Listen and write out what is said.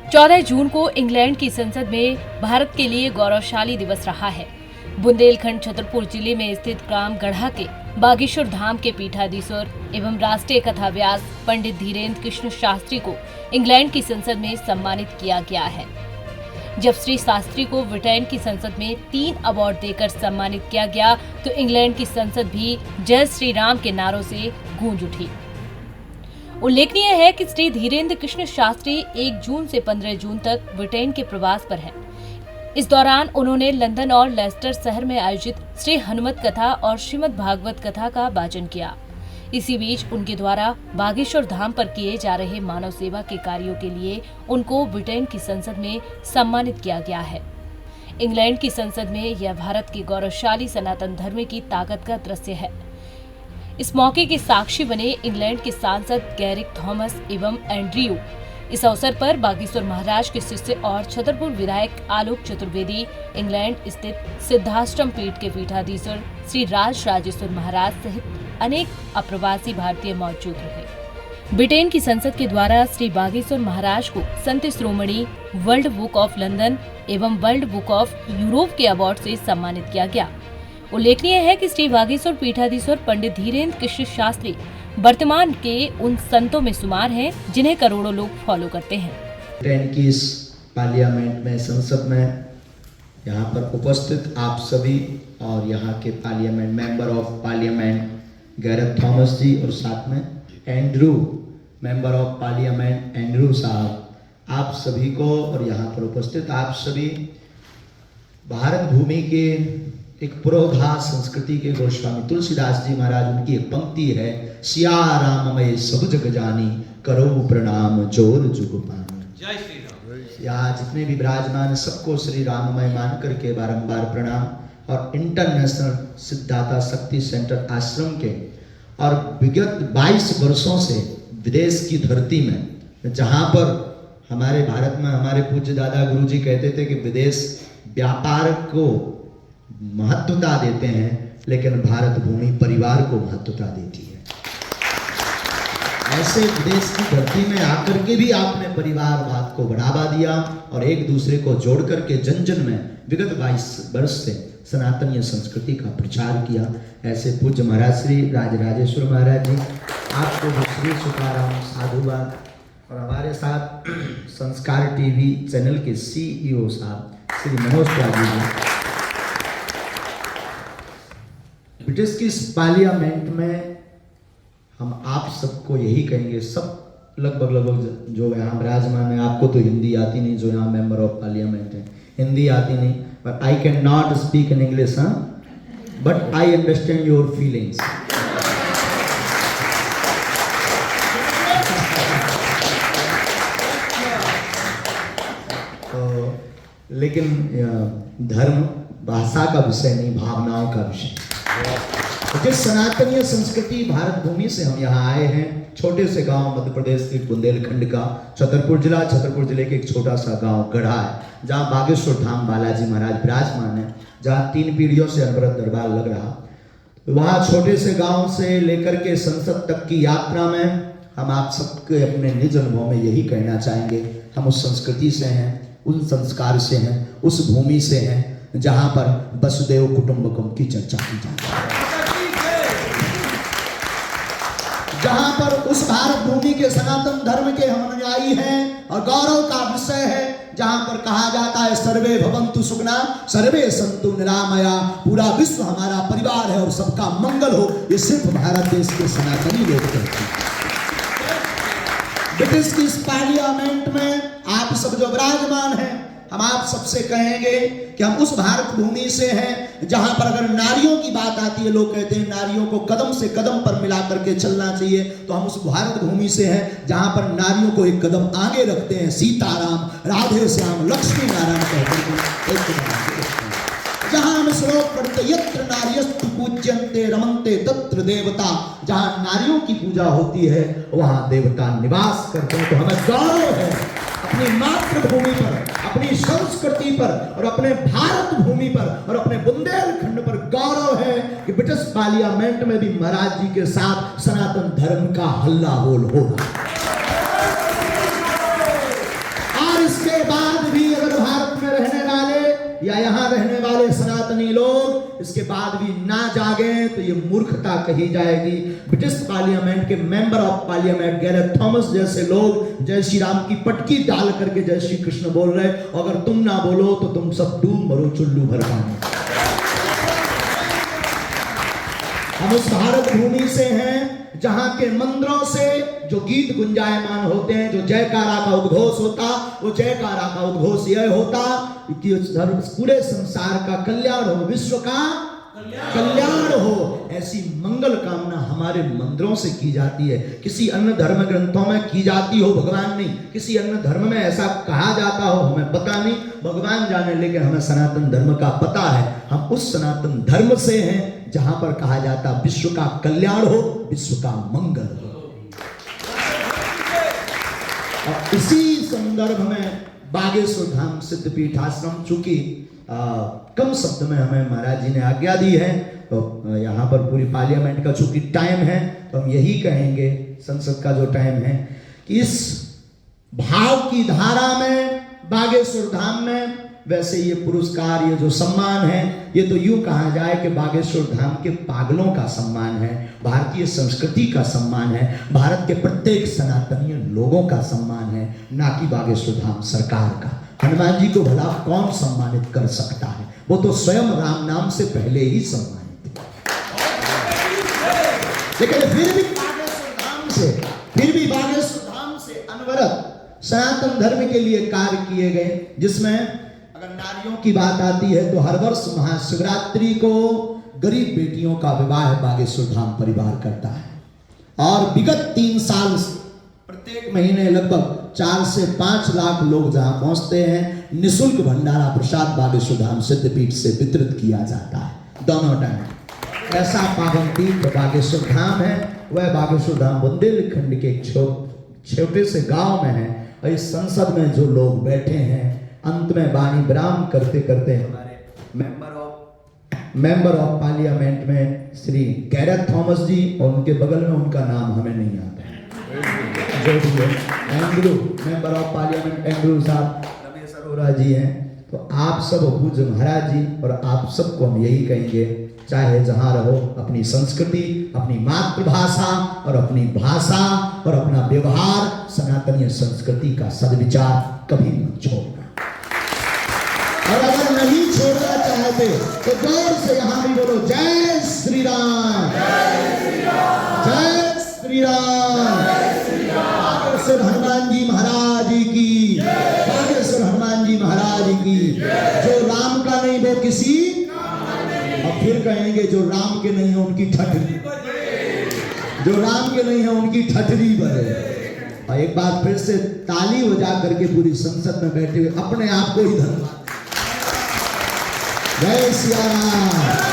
14 जून को इंग्लैंड की संसद में भारत के लिए गौरवशाली दिवस रहा है। बुंदेलखंड छतरपुर जिले में स्थित ग्राम गढ़ा के बागेश्वर धाम के पीठाधीश्वर एवं राष्ट्रीय कथा व्यास पंडित धीरेन्द्र कृष्ण शास्त्री को इंग्लैंड की संसद में सम्मानित किया गया है। जब श्री शास्त्री को ब्रिटेन की संसद में 3 अवार्ड देकर सम्मानित किया गया तो इंग्लैंड की संसद भी जय श्री राम के नारों से गूंज उठी। उल्लेखनीय है कि श्री धीरेन्द्र कृष्ण शास्त्री 1 जून से 15 जून तक ब्रिटेन के प्रवास पर हैं। इस दौरान उन्होंने लंदन और लेस्टर शहर में आयोजित श्री हनुमत कथा और श्रीमद् भागवत कथा का वाचन किया। इसी बीच उनके द्वारा बागेश्वर धाम पर किए जा रहे मानव सेवा के कार्यों के लिए उनको ब्रिटेन की संसद में सम्मानित किया गया है। इंग्लैंड की संसद में यह भारत की गौरवशाली सनातन धर्म की ताकत का दृश्य है। इस मौके के साक्षी बने इंग्लैंड के सांसद गैरिक थॉमस एवं एंड्रयू। इस अवसर पर बागेश्वर महाराज के शिष्य और छतरपुर विधायक आलोक चतुर्वेदी, इंग्लैंड स्थित सिद्धाश्रम पीठ के पीठाधीश्वर श्री राजेश्वर महाराज सहित अनेक अप्रवासी भारतीय मौजूद रहे। ब्रिटेन की संसद के द्वारा श्री बागेश्वर महाराज को Sant Shiromani, world book of London एवं वर्ल्ड बुक ऑफ यूरोप के अवार्ड से सम्मानित किया गया। उल्लेखनीय है कि श्री बागेश्वर पीठाधीश्वर पंडित धीरेन्द्र कृष्ण शास्त्री वर्तमान के उन संतों में शुमार हैं जिन्हें करोड़ों लोग फॉलो करते हैं। ब्रिटेन की इस पार्लियामेंट में, संसद में यहाँ पर उपस्थित आप सभी और यहाँ के parliament member of parliament Gareth Thomas ji और साथ में Andrew member of parliament Andrew साहब, आप सभी को और यहाँ पर उपस्थित आप सभी भारत भूमि के एक पुरोधा संस्कृति के गोस्वामी तुलसीदास जी महाराज, उनकी एक पंक्ति है, सिया राममय सब जग जानी, करो प्रणाम जोर जुग पानी। जय श्री राम। यहाँ जितने भी विराजमान सबको श्री राममय मान करके बारंबार प्रणाम। और इंटरनेशनल सिद्धाता शक्ति सेंटर आश्रम के और विगत 22 वर्षों से विदेश की धरती में, जहाँ पर हमारे भारत में हमारे पूज्य दादा गुरु जी कहते थे कि विदेश व्यापार को महत्वता देते हैं, लेकिन भारत भूमि परिवार को महत्वता देती है। ऐसे विदेश की धरती में आकर के भी आपने परिवारवाद को बढ़ावा दिया और एक दूसरे को जोड़ करके जन जन में विगत 22 वर्ष से सनातनीय संस्कृति का प्रचार किया। ऐसे पूज्य महाराज श्री राजेश्वर महाराज जी, आपको भी श्री सुखाराम साधुवाद। और हमारे साथ संस्कार टीवी चैनल के CEO साहब श्री मनोज त्यागी जी। ब्रिटिश की इस पार्लियामेंट में हम आप सबको यही कहेंगे, सब लगभग जो यहाँ विराजमान है, आपको तो हिंदी आती नहीं, जो यहाँ मेंबर ऑफ पार्लियामेंट है, हिंदी आती नहीं, but I can not speak in English, but I understand your feelings. लेकिन धर्म भाषा का विषय नहीं, भावनाओं का विषय। जिस सनातनीय संस्कृति भारत भूमि से हम यहाँ आए हैं, छोटे से गांव मध्य प्रदेश के बुंदेलखंड का छतरपुर जिले के एक छोटा सा गांव गढ़ा है, जहाँ बागेश्वर धाम बालाजी महाराज विराजमान है, जहाँ 3 पीढ़ियों से अनवरत दरबार लग रहा। वहाँ छोटे से गांव से लेकर के संसद तक की यात्रा में हम आप सबके अपने निज अनुभव में यही कहना चाहेंगे, हम उस संस्कृति से हैं, उन संस्कार से हैं, उस भूमि से हैं जहाँ पर वसुदेव कुटुंबकम की चर्चा की जाती है, जहाँ पर उस भारत भूमि के सनातन धर्म के हम अनुयायी हैं और गौरव का विषय है, जहाँ पर कहा जाता है सर्वे भवन्तु सुखना सर्वे सन्तु निरामया, पूरा विश्व हमारा परिवार है और सबका मंगल हो। ये सिर्फ भारत देश के सनातनी लोग कहते हैं। ब्रिटिश की इस पार्लियामेंट में आप सब जो विराजमान हैं, हम आप सबसे कहेंगे कि हम उस भारत भूमि से हैं जहां पर अगर नारियों की बात आती है, लोग कहते हैं नारियों को कदम से कदम पर मिला करके चलना चाहिए, तो हम उस भारत भूमि से हैं जहां पर नारियों को एक कदम आगे रखते हैं। सीताराम, राधे श्याम, लक्ष्मी नारायण कहते हैं। जहां हम श्लोक पढ़ते, यत्र नार्यस्तु पूज्यन्ते रमन्ते तत्र देवता, जहां नारियों की पूजा होती है वहां देवता निवास करते हैं। तो हमें गौरव है अपनी मातृभूमि पर, अपनी संस्कृति पर और अपने भारत भूमि पर और अपने बुंदेलखंड पर गौरव है कि ब्रिटिश पार्लियामेंट में भी महाराज जी के साथ सनातन धर्म का हल्ला बोल होगा। और इस या यहाँ रहने वाले सनातनी लोग इसके बाद भी ना जागे तो ये मूर्खता कही जाएगी। ब्रिटिश पार्लियामेंट के member of parliament Gareth Thomas जैसे लोग जय श्री राम की पटकी डाल करके जय श्री कृष्ण बोल रहे, अगर तुम ना बोलो तो तुम सब डूब मरो चुल्लू भर पानी। हम उस भारत भूमि से हैं जहां के मंदिरों से जो गीत गुंजायमान होते हैं, जो जयकारा का उद्घोष होता, वो जयकारा का उद्घोष यह होता कि पूरे संसार का कल्याण हो, विश्व का कल्याण हो। ऐसी मंगल कामना हमारे मंदिरों से की जाती है, किसी अन्य धर्म ग्रंथों में की जाती हो भगवान नहीं, किसी अन्य धर्म में ऐसा कहा जाता हो हमें पता नहीं, भगवान जाने, लेकिन हमें सनातन धर्म का पता है। हम उस सनातन धर्म से हैं जहां पर कहा जाता विश्व का कल्याण हो, विश्व का मंगल हो। और इसी संदर्भ में बागेश्वर धाम सिद्धपीठ आश्रम, चूंकि कम शब्द में हमें महाराज जी ने आज्ञा दी है, तो यहाँ पर पूरी पार्लियामेंट का चूंकि टाइम है तो हम यही कहेंगे, संसद का जो टाइम है, कि इस भाव की धारा में बागेश्वर धाम में वैसे ये पुरस्कार, ये जो सम्मान है, ये तो यूं कहा जाए कि बागेश्वर धाम के पागलों का सम्मान है, भारतीय संस्कृति का सम्मान है, भारत के प्रत्येक सनातनीय लोगों का सम्मान है, ना कि बागेश्वर धाम सरकार का। हनुमान जी को भला कौन सम्मानित कर सकता है, वो तो स्वयं राम नाम से पहले ही सम्मानित थे। लेकिन फिर भी बागेश्वर धाम से अनवरत सनातन धर्म के लिए कार्य किए गए, जिसमें अगर नारियों की बात आती है तो हर वर्ष महाशिवरात्रि को गरीब बेटियों का विवाह बागेश्वर धाम परिवार करता है, और विगत 3 साल से प्रत्येक महीने लगभग 4 से 5 लाख लोग जहां पहुंचते हैं। निःशुल्क भंडारा प्रसाद बागेश्वर धाम सिद्धपीठ से वितरित किया जाता है दोनों टाइम। ऐसा पावन पीठ बागेश्वर धाम है। वह बागेश्वर धाम बुंदेलखंड के छोटे से गांव में है, और इस संसद में जो लोग बैठे हैं, अंत में वाणी विराम करते करते हमारे मेंबर ऑफ पार्लियामेंट में श्री गैरेथ थॉमस जी, और उनके बगल में उनका नाम हमें नहीं आता, जो भी है Andrew, member of parliament Andrew साहब, रमेश अरोरा जी हैं। तो आप सब पूज्य महाराज जी और आप सबको हम यही कहेंगे, चाहे जहां रहो, अपनी संस्कृति, अपनी मातृभाषा और अपनी भाषा और अपना व्यवहार, सनातनीय संस्कृति का सद्विचार कभी मत छोड़ना। और अगर नहीं छोड़ना चाहते तो जोर से यहां भी बोलो जय श्री राम, जय श्री राम, जय श्री राम। बागेश्वर हनुमान जी महाराज की, बागेश्वर हनुमान जी महाराज की। जो राम का नहीं वो किसी, और फिर कहेंगे जो राम के नहीं है उनकी ठठरी, जो राम के नहीं है उनकी ठठरी बने। और एक बार फिर से ताली बजा करके पूरी संसद में बैठे हुए अपने आप को ही धन्यवाद। जय सिया राम।